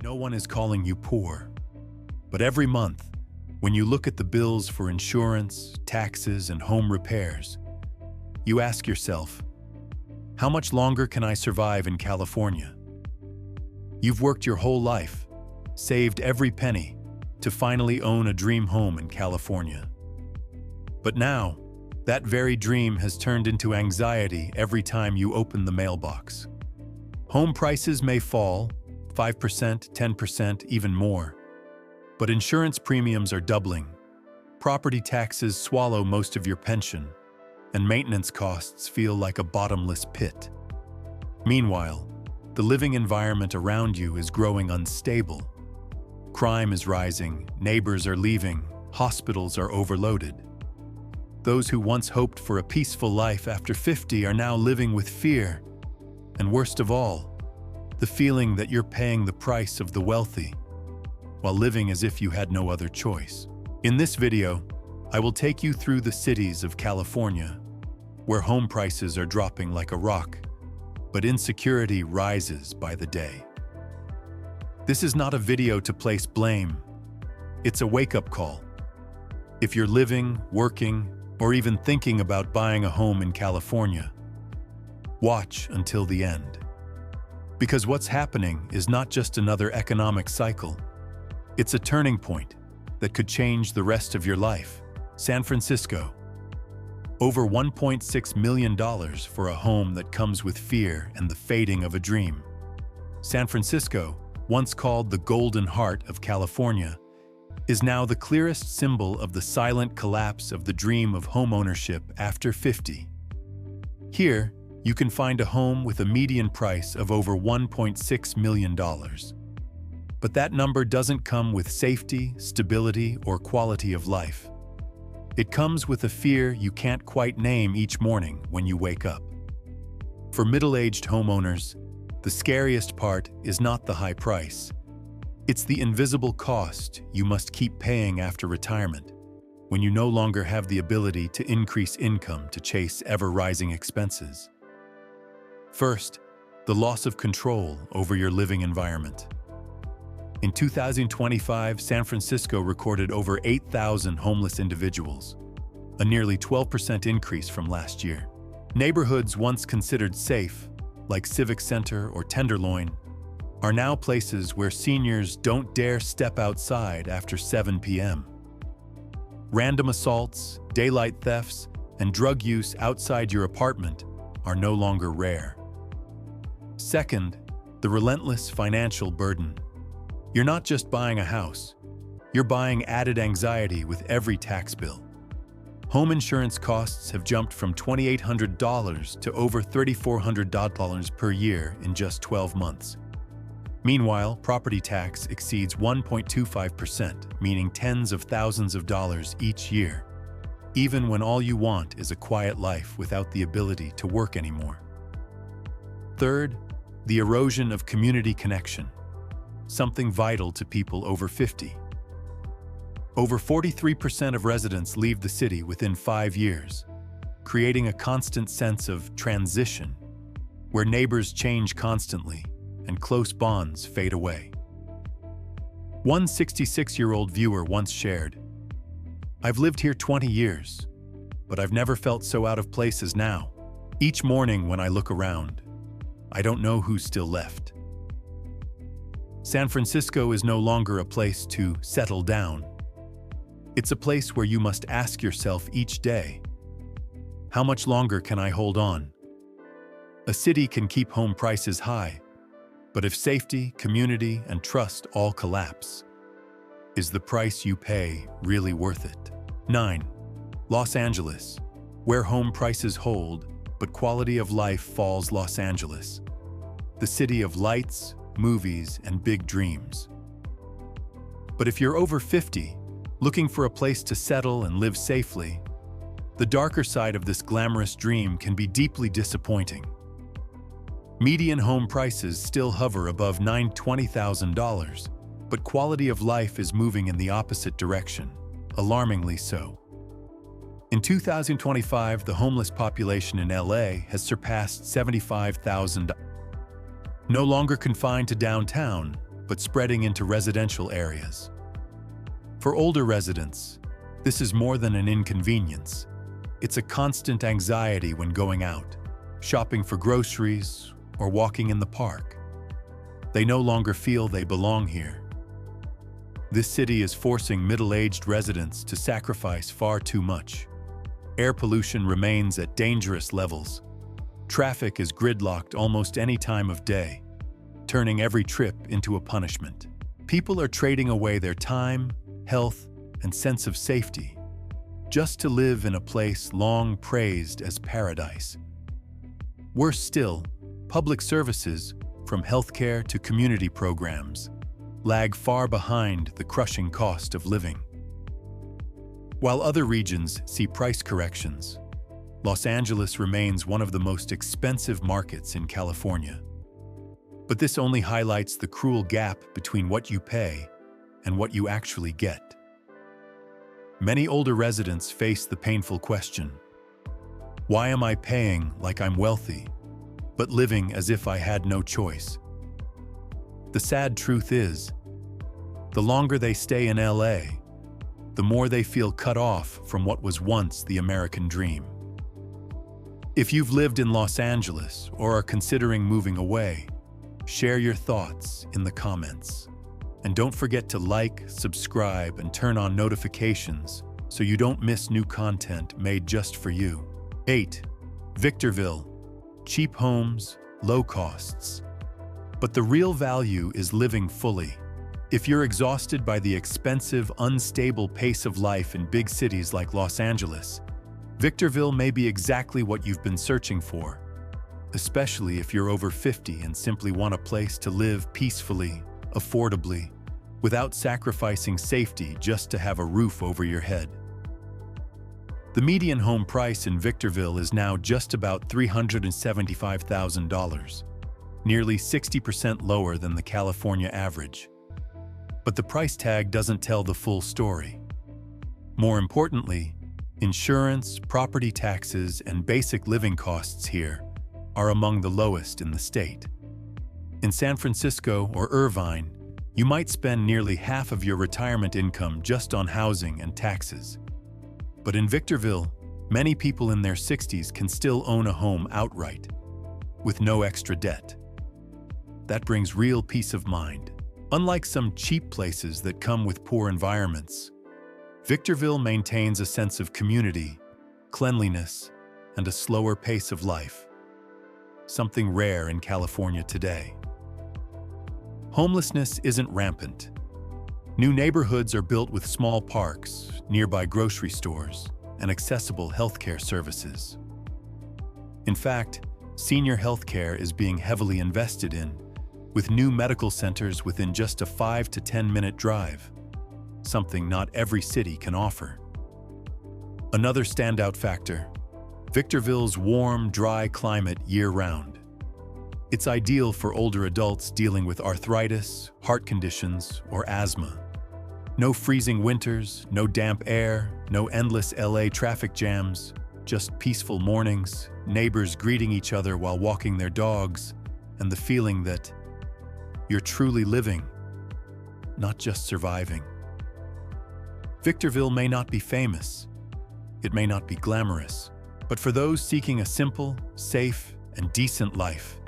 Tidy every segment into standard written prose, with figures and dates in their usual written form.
No one is calling you poor. But every month, when you look at the bills for insurance, taxes, and home repairs, you ask yourself, how much longer can I survive in California? You've worked your whole life, saved every penny, to finally own a dream home in California. But now, that very dream has turned into anxiety every time you open the mailbox. Home prices may fall, 5%, 10%, even more. But insurance premiums are doubling, property taxes swallow most of your pension, and maintenance costs feel like a bottomless pit. Meanwhile, the living environment around you is growing unstable. Crime is rising, neighbors are leaving, hospitals are overloaded. Those who once hoped for a peaceful life after 50 are now living with fear, and worst of all, the feeling that you're paying the price of the wealthy, while living as if you had no other choice. In this video, I will take you through the cities of California, where home prices are dropping like a rock, but insecurity rises by the day. This is not a video to place blame. It's a wake-up call. If you're living, working, or even thinking about buying a home in California, watch until the end. Because what's happening is not just another economic cycle. It's a turning point that could change the rest of your life. San Francisco. Over $1.6 million for a home that comes with fear and the fading of a dream. San Francisco, once called the Golden Heart of California, is now the clearest symbol of the silent collapse of the dream of homeownership after 50. Here, you can find a home with a median price of over $1.6 million. But that number doesn't come with safety, stability, or quality of life. It comes with a fear you can't quite name each morning when you wake up. For middle-aged homeowners, the scariest part is not the high price. It's the invisible cost you must keep paying after retirement, when you no longer have the ability to increase income to chase ever-rising expenses. First, the loss of control over your living environment. In 2025, San Francisco recorded over 8,000 homeless individuals, a nearly 12% increase from last year. Neighborhoods once considered safe, like Civic Center or Tenderloin, are now places where seniors don't dare step outside after 7 p.m. Random assaults, daylight thefts, and drug use outside your apartment are no longer rare. Second, the relentless financial burden. You're not just buying a house, you're buying added anxiety with every tax bill. Home insurance costs have jumped from $2,800 to over $3,400 per year in just 12 months. Meanwhile, property tax exceeds 1.25%, meaning tens of thousands of dollars each year, even when all you want is a quiet life without the ability to work anymore. Third, the erosion of community connection, something vital to people over 50. Over 43% of residents leave the city within 5 years, creating a constant sense of transition, where neighbors change constantly and close bonds fade away. One 66-year-old viewer once shared, "I've lived here 20 years, but I've never felt so out of place as now. Each morning when I look around, I don't know who's still left." San Francisco is no longer a place to settle down. It's a place where you must ask yourself each day, how much longer can I hold on? A city can keep home prices high, but if safety, community, and trust all collapse, is the price you pay really worth it? 9. Los Angeles, where home prices hold, but quality of life falls. Los Angeles, the city of lights, movies, and big dreams. But if you're over 50, looking for a place to settle and live safely, the darker side of this glamorous dream can be deeply disappointing. Median home prices still hover above $20,000, but quality of life is moving in the opposite direction, alarmingly so. In 2025, the homeless population in LA has surpassed 75,000. No longer confined to downtown, but spreading into residential areas. For older residents, this is more than an inconvenience. It's a constant anxiety when going out, shopping for groceries, or walking in the park. They no longer feel they belong here. This city is forcing middle-aged residents to sacrifice far too much. Air pollution remains at dangerous levels. Traffic is gridlocked almost any time of day, turning every trip into a punishment. People are trading away their time, health, and sense of safety just to live in a place long praised as paradise. Worse still, public services, from healthcare to community programs, lag far behind the crushing cost of living. While other regions see price corrections, Los Angeles remains one of the most expensive markets in California. But this only highlights the cruel gap between what you pay and what you actually get. Many older residents face the painful question, why am I paying like I'm wealthy, but living as if I had no choice? The sad truth is, the longer they stay in LA, the more they feel cut off from what was once the American dream. If you've lived in Los Angeles or are considering moving away, share your thoughts in the comments. And don't forget to like, subscribe, and turn on notifications so you don't miss new content made just for you. 8. Victorville. Cheap homes, low costs. But the real value is living fully. If you're exhausted by the expensive, unstable pace of life in big cities like Los Angeles, Victorville may be exactly what you've been searching for, especially if you're over 50 and simply want a place to live peacefully, affordably, without sacrificing safety just to have a roof over your head. The median home price in Victorville is now just about $375,000, nearly 60% lower than the California average. But the price tag doesn't tell the full story. More importantly, insurance, property taxes, and basic living costs here are among the lowest in the state. In San Francisco or Irvine, you might spend nearly half of your retirement income just on housing and taxes. But in Victorville, many people in their 60s can still own a home outright, with no extra debt. That brings real peace of mind. Unlike some cheap places that come with poor environments, Victorville maintains a sense of community, cleanliness, and a slower pace of life, something rare in California today. Homelessness isn't rampant. New neighborhoods are built with small parks, nearby grocery stores, and accessible healthcare services. In fact, senior healthcare is being heavily invested in, with new medical centers within just a 5 to 10-minute drive, something not every city can offer. Another standout factor, Victorville's warm, dry climate year-round. It's ideal for older adults dealing with arthritis, heart conditions, or asthma. No freezing winters, no damp air, no endless LA traffic jams, just peaceful mornings, neighbors greeting each other while walking their dogs, and the feeling that you're truly living, not just surviving. Victorville may not be famous, it may not be glamorous, but for those seeking a simple, safe, and decent life,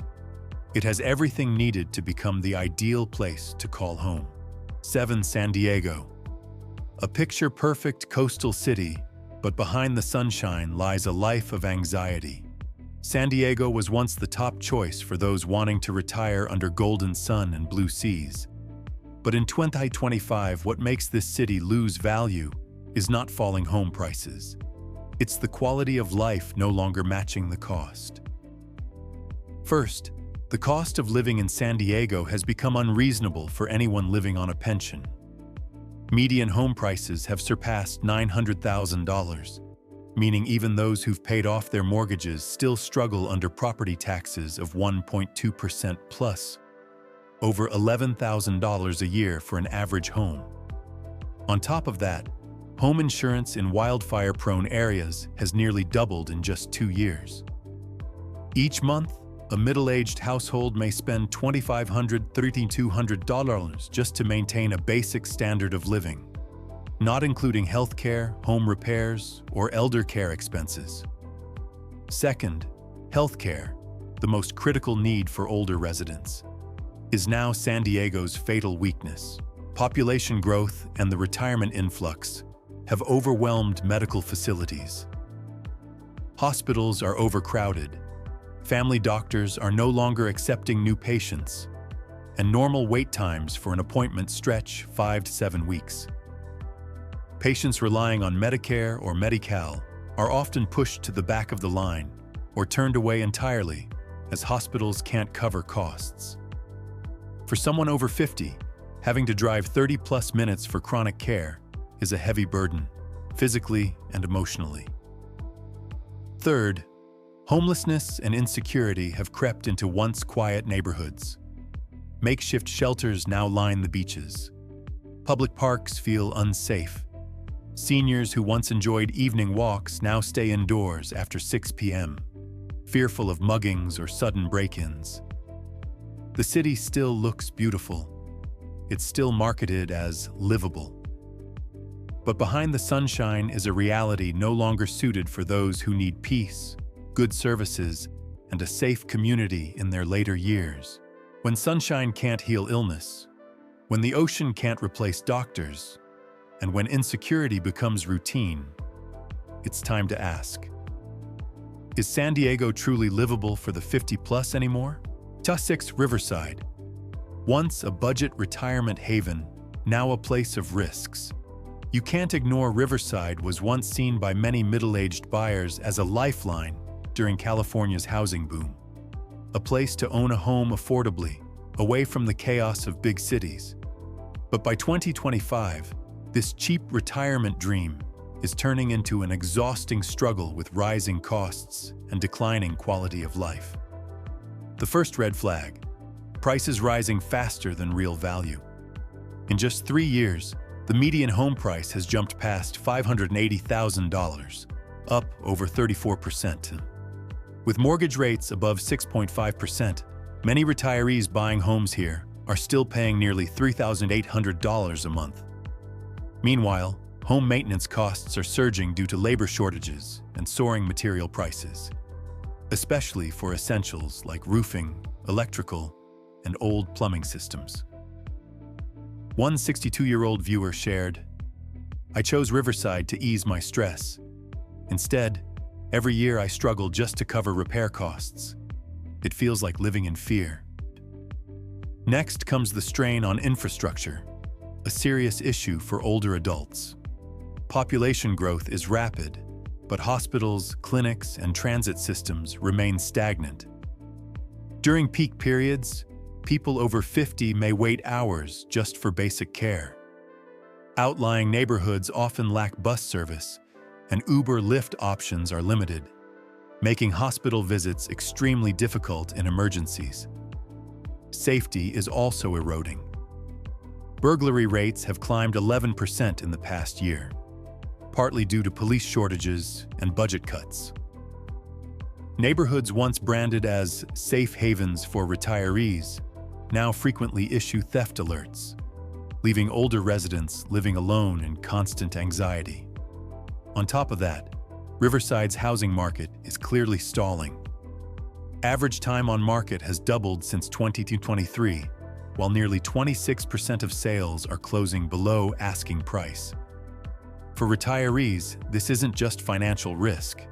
it has everything needed to become the ideal place to call home. 7. San Diego. A picture-perfect coastal city, but behind the sunshine lies a life of anxiety. San Diego was once the top choice for those wanting to retire under golden sun and blue seas. But in 2025, what makes this city lose value is not falling home prices. It's the quality of life no longer matching the cost. First, the cost of living in San Diego has become unreasonable for anyone living on a pension. Median home prices have surpassed $900,000, meaning even those who've paid off their mortgages still struggle under property taxes of 1.2% plus, over $11,000 a year for an average home. On top of that, home insurance in wildfire-prone areas has nearly doubled in just 2 years. Each month, a middle-aged household may spend $2,500 to $3,200 just to maintain a basic standard of living, not including healthcare, home repairs, or elder care expenses. Second, healthcare, the most critical need for older residents, is now San Diego's fatal weakness. Population growth and the retirement influx have overwhelmed medical facilities. Hospitals are overcrowded, family doctors are no longer accepting new patients, and normal wait times for an appointment stretch 5 to 7 weeks. Patients relying on Medicare or Medi-Cal are often pushed to the back of the line or turned away entirely as hospitals can't cover costs. For someone over 50, having to drive 30-plus minutes for chronic care is a heavy burden, physically and emotionally. Third, homelessness and insecurity have crept into once quiet neighborhoods. Makeshift shelters now line the beaches. Public parks feel unsafe. Seniors who once enjoyed evening walks now stay indoors after 6 p.m., fearful of muggings or sudden break-ins. The city still looks beautiful. It's still marketed as livable. But behind the sunshine is a reality no longer suited for those who need peace, good services, and a safe community in their later years. When sunshine can't heal illness, when the ocean can't replace doctors, and when insecurity becomes routine, it's time to ask, is San Diego truly livable for the 50-plus anymore? Ta-6 Riverside, once a budget retirement haven, now a place of risks. You can't ignore Riverside was once seen by many middle-aged buyers as a lifeline during California's housing boom. A place to own a home affordably, away from the chaos of big cities. But by 2025, this cheap retirement dream is turning into an exhausting struggle with rising costs and declining quality of life. The first red flag: prices rising faster than real value. In just 3 years, the median home price has jumped past $580,000, up over 34%. With mortgage rates above 6.5%, many retirees buying homes here are still paying nearly $3,800 a month. Meanwhile, home maintenance costs are surging due to labor shortages and soaring material prices, especially for essentials like roofing, electrical, and old plumbing systems. One 62-year-old viewer shared, "I chose Riverside to ease my stress. Instead, every year I struggle just to cover repair costs. It feels like living in fear." Next comes the strain on infrastructure, a serious issue for older adults. Population growth is rapid, but hospitals, clinics, and transit systems remain stagnant. During peak periods, people over 50 may wait hours just for basic care. Outlying neighborhoods often lack bus service, and Uber-Lyft options are limited, making hospital visits extremely difficult in emergencies. Safety is also eroding. Burglary rates have climbed 11% in the past year, partly due to police shortages and budget cuts. Neighborhoods once branded as safe havens for retirees now frequently issue theft alerts, leaving older residents living alone in constant anxiety. On top of that, Riverside's housing market is clearly stalling. Average time on market has doubled since 2023, while nearly 26% of sales are closing below asking price. For retirees, this isn't just financial risk.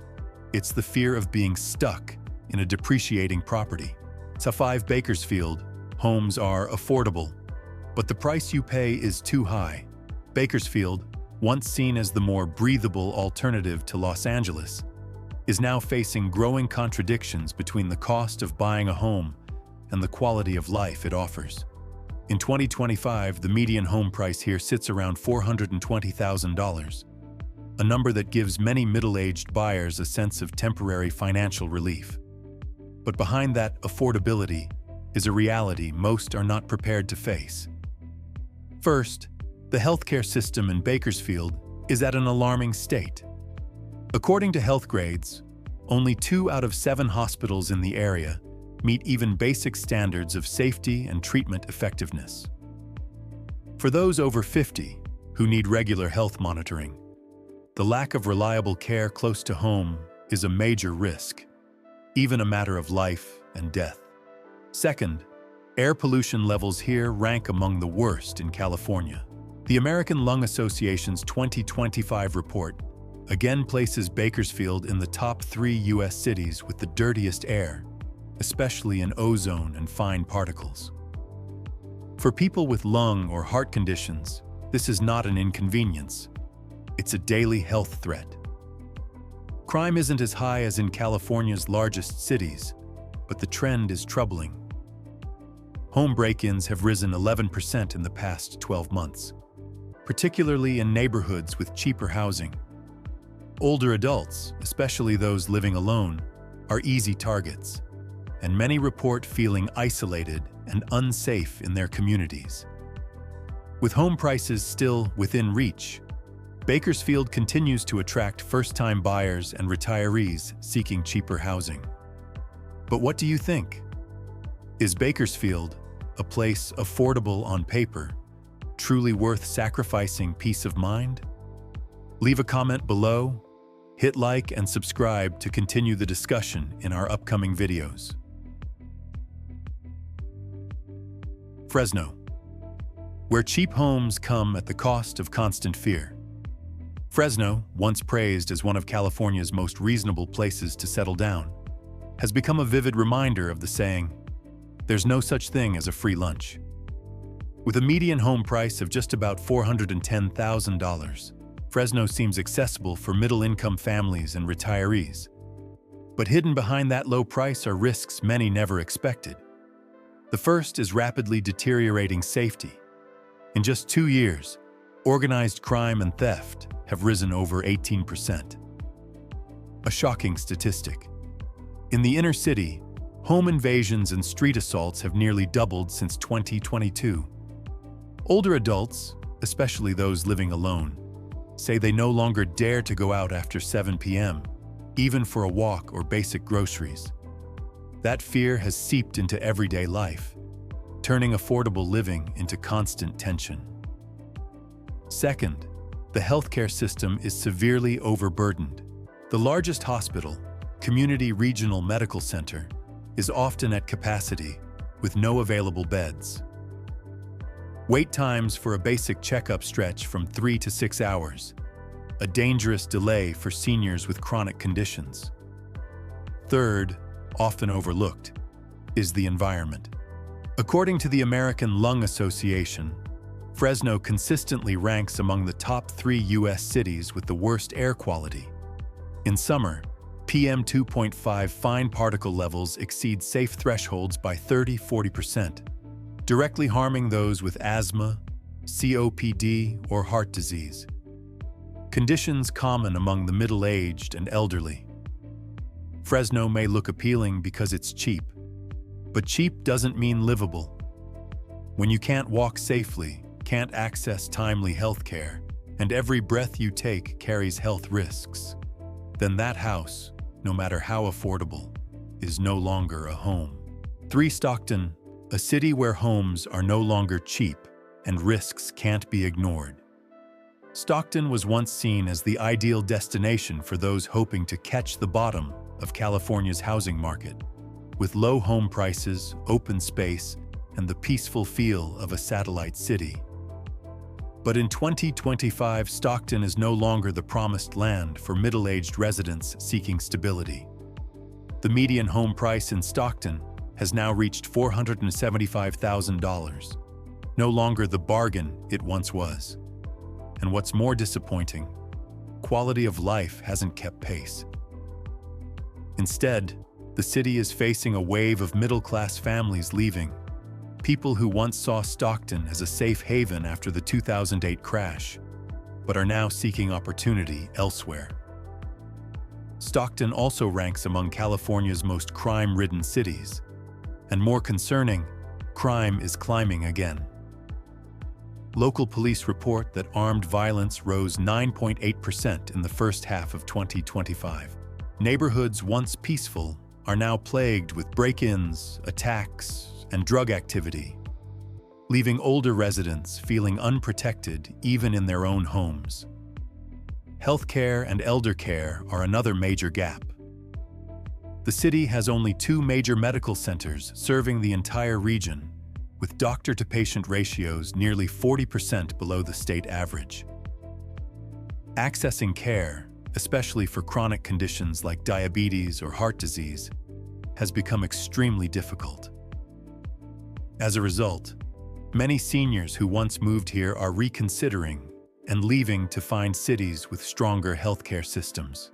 It's the fear of being stuck in a depreciating property. Sa 5 Bakersfield, homes are affordable, but the price you pay is too high. Bakersfield, once seen as the more breathable alternative to Los Angeles, is now facing growing contradictions between the cost of buying a home and the quality of life it offers. In 2025, the median home price here sits around $420,000, a number that gives many middle-aged buyers a sense of temporary financial relief. But behind that affordability is a reality most are not prepared to face. First, the healthcare system in Bakersfield is at an alarming state. According to health grades, only 2 out of 7 hospitals in the area meet even basic standards of safety and treatment effectiveness. For those over 50 who need regular health monitoring, the lack of reliable care close to home is a major risk, even a matter of life and death. Second, air pollution levels here rank among the worst in California. The American Lung Association's 2025 report again places Bakersfield in the top 3 U.S. cities with the dirtiest air, especially in ozone and fine particles. For people with lung or heart conditions, this is not an inconvenience. It's a daily health threat. Crime isn't as high as in California's largest cities, but the trend is troubling. Home break-ins have risen 11% in the past 12 months, particularly in neighborhoods with cheaper housing. Older adults, especially those living alone, are easy targets, and many report feeling isolated and unsafe in their communities. With home prices still within reach, Bakersfield continues to attract first-time buyers and retirees seeking cheaper housing. But what do you think? Is Bakersfield, a place affordable on paper, truly worth sacrificing peace of mind? Leave a comment below, hit like and subscribe to continue the discussion in our upcoming videos. Fresno, where cheap homes come at the cost of constant fear. Fresno, once praised as one of California's most reasonable places to settle down, has become a vivid reminder of the saying, "There's no such thing as a free lunch." With a median home price of just about $410,000, Fresno seems accessible for middle-income families and retirees. But hidden behind that low price are risks many never expected. The first is rapidly deteriorating safety. In just 2 years, organized crime and theft have risen over 18%. A shocking statistic. In the inner city, home invasions and street assaults have nearly doubled since 2022. Older adults, especially those living alone, say they no longer dare to go out after 7 p.m., even for a walk or basic groceries. That fear has seeped into everyday life, turning affordable living into constant tension. Second, the healthcare system is severely overburdened. The largest hospital, Community Regional Medical Center, is often at capacity, with no available beds. Wait times for a basic checkup stretch from 3 to 6 hours, a dangerous delay for seniors with chronic conditions. Third, often overlooked, is the environment. According to the American Lung Association, Fresno consistently ranks among the top 3 U.S. cities with the worst air quality. In summer, PM 2.5 fine particle levels exceed safe thresholds by 30–40%, directly harming those with asthma, COPD, or heart disease. Conditions common among the middle-aged and elderly. Fresno may look appealing because it's cheap, but cheap doesn't mean livable. When you can't walk safely, can't access timely health care, and every breath you take carries health risks, then that house, no matter how affordable, is no longer a home. 3. Stockton, a city where homes are no longer cheap and risks can't be ignored. Stockton was once seen as the ideal destination for those hoping to catch the bottom of California's housing market, with low home prices, open space, and the peaceful feel of a satellite city. But in 2025, Stockton is no longer the promised land for middle-aged residents seeking stability. The median home price in Stockton has now reached $475,000, no longer the bargain it once was. And what's more disappointing, quality of life hasn't kept pace. Instead, the city is facing a wave of middle-class families leaving, people who once saw Stockton as a safe haven after the 2008 crash, but are now seeking opportunity elsewhere. Stockton also ranks among California's most crime-ridden cities, and more concerning, crime is climbing again. Local police report that armed violence rose 9.8% in the first half of 2025. Neighborhoods once peaceful are now plagued with break-ins, attacks, and drug activity, leaving older residents feeling unprotected even in their own homes. Healthcare and elder care are another major gap. The city has only 2 major medical centers serving the entire region, with doctor-to-patient ratios nearly 40% below the state average. Accessing care, especially for chronic conditions like diabetes or heart disease, has become extremely difficult. As a result, many seniors who once moved here are reconsidering and leaving to find cities with stronger healthcare systems.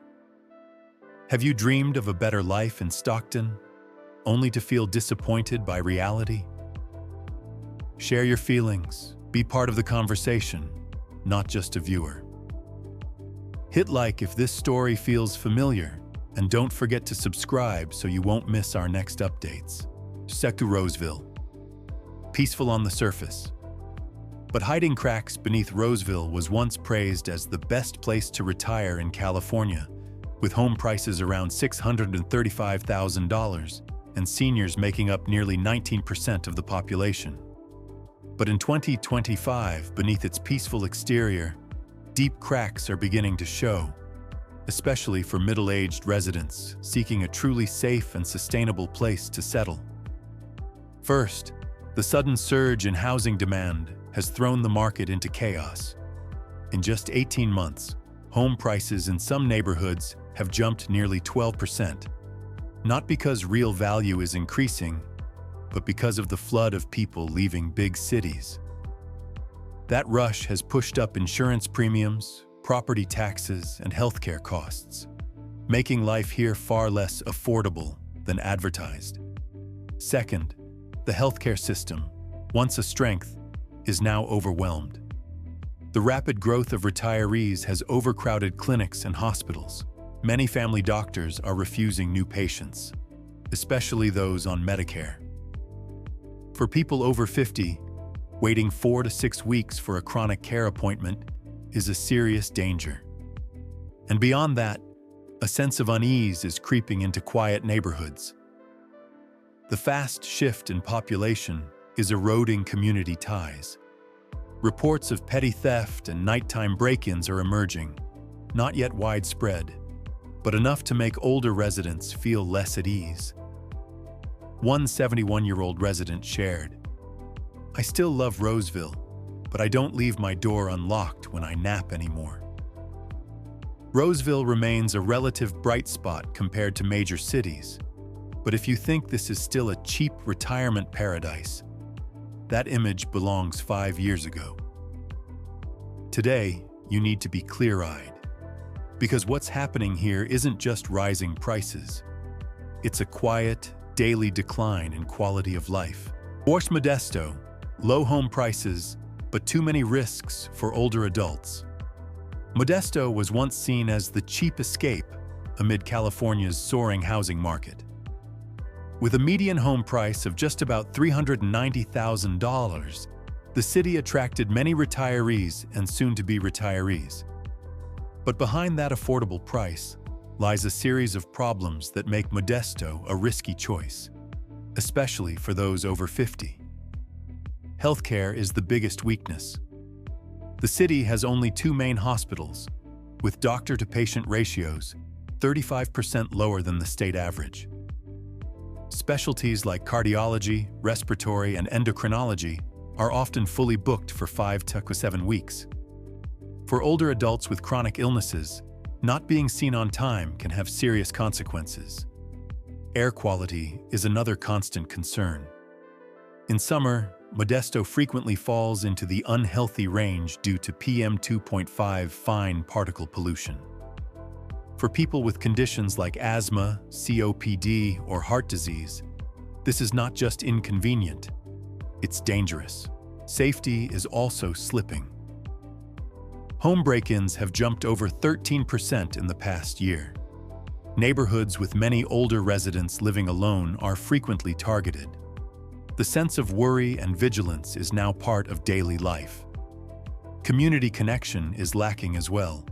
Have you dreamed of a better life in Stockton, only to feel disappointed by reality? Share your feelings, be part of the conversation, not just a viewer. Hit like if this story feels familiar, and don't forget to subscribe so you won't miss our next updates. Roseville. Peaceful on the surface, but hiding cracks beneath Roseville was once praised as the best place to retire in California, with home prices around $635,000 and seniors making up nearly 19% of the population. But in 2025, beneath its peaceful exterior, deep cracks are beginning to show, especially for middle-aged residents seeking a truly safe and sustainable place to settle. First, the sudden surge in housing demand has thrown the market into chaos. In just 18 months, home prices in some neighborhoods have jumped nearly 12%, not because real value is increasing, but because of the flood of people leaving big cities. That rush has pushed up insurance premiums, property taxes, and healthcare costs, making life here far less affordable than advertised. Second, the healthcare system, once a strength, is now overwhelmed. The rapid growth of retirees has overcrowded clinics and hospitals. Many family doctors are refusing new patients, especially those on Medicare. For people over 50, waiting 4 to 6 weeks for a chronic care appointment is a serious danger. And beyond that, a sense of unease is creeping into quiet neighborhoods. The fast shift in population is eroding community ties. Reports of petty theft and nighttime break-ins are emerging, not yet widespread, but enough to make older residents feel less at ease. One 71-year-old resident shared, "I still love Roseville, but I don't leave my door unlocked when I nap anymore." Roseville remains a relative bright spot compared to major cities, but if you think this is still a cheap retirement paradise, that image belongs 5 years ago. Today, you need to be clear-eyed, because what's happening here isn't just rising prices. It's a quiet, daily decline in quality of life. Modesto, low home prices, but too many risks for older adults. Modesto was once seen as the cheap escape amid California's soaring housing market. With a median home price of just about $390,000, the city attracted many retirees and soon-to-be retirees. But behind that affordable price lies a series of problems that make Modesto a risky choice, especially for those over 50. Healthcare is the biggest weakness. The city has only 2 main hospitals, with doctor-to-patient ratios 35% lower than the state average. Specialties like cardiology, respiratory, and endocrinology are often fully booked for 5 to 7 weeks. For older adults with chronic illnesses, not being seen on time can have serious consequences. Air quality is another constant concern. In summer, Modesto frequently falls into the unhealthy range due to PM 2.5 fine particle pollution. For people with conditions like asthma, COPD, or heart disease, this is not just inconvenient, it's dangerous. Safety is also slipping. Home break-ins have jumped over 13% in the past year. Neighborhoods with many older residents living alone are frequently targeted. The sense of worry and vigilance is now part of daily life. Community connection is lacking as well.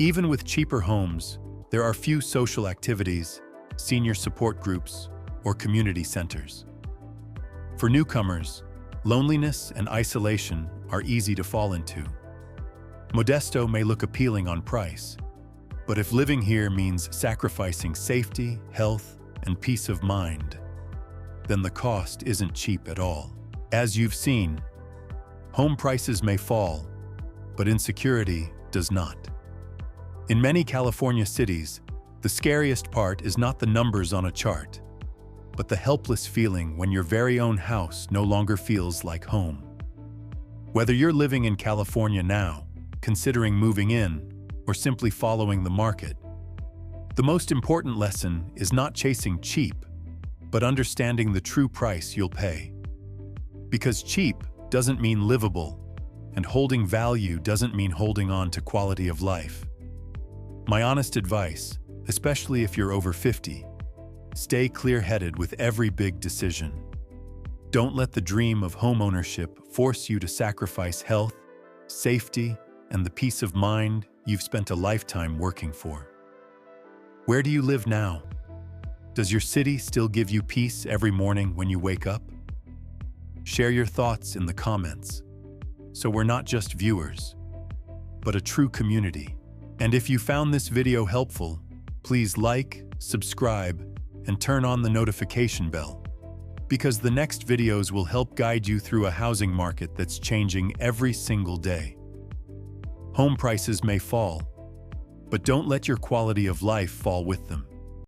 Even with cheaper homes, there are few social activities, senior support groups, or community centers. For newcomers, loneliness and isolation are easy to fall into. Modesto may look appealing on price, but if living here means sacrificing safety, health, and peace of mind, then the cost isn't cheap at all. As you've seen, home prices may fall, but insecurity does not. In many California cities, the scariest part is not the numbers on a chart, but the helpless feeling when your very own house no longer feels like home. Whether you're living in California now, considering moving in, or simply following the market, the most important lesson is not chasing cheap, but understanding the true price you'll pay. Because cheap doesn't mean livable, and holding value doesn't mean holding on to quality of life. My honest advice, especially if you're over 50, stay clear-headed with every big decision. Don't let the dream of homeownership force you to sacrifice health, safety, and the peace of mind you've spent a lifetime working for. Where do you live now? Does your city still give you peace every morning when you wake up? Share your thoughts in the comments, so we're not just viewers, but a true community. And if you found this video helpful, please like, subscribe, and turn on the notification bell, because the next videos will help guide you through a housing market that's changing every single day. Home prices may fall, but don't let your quality of life fall with them.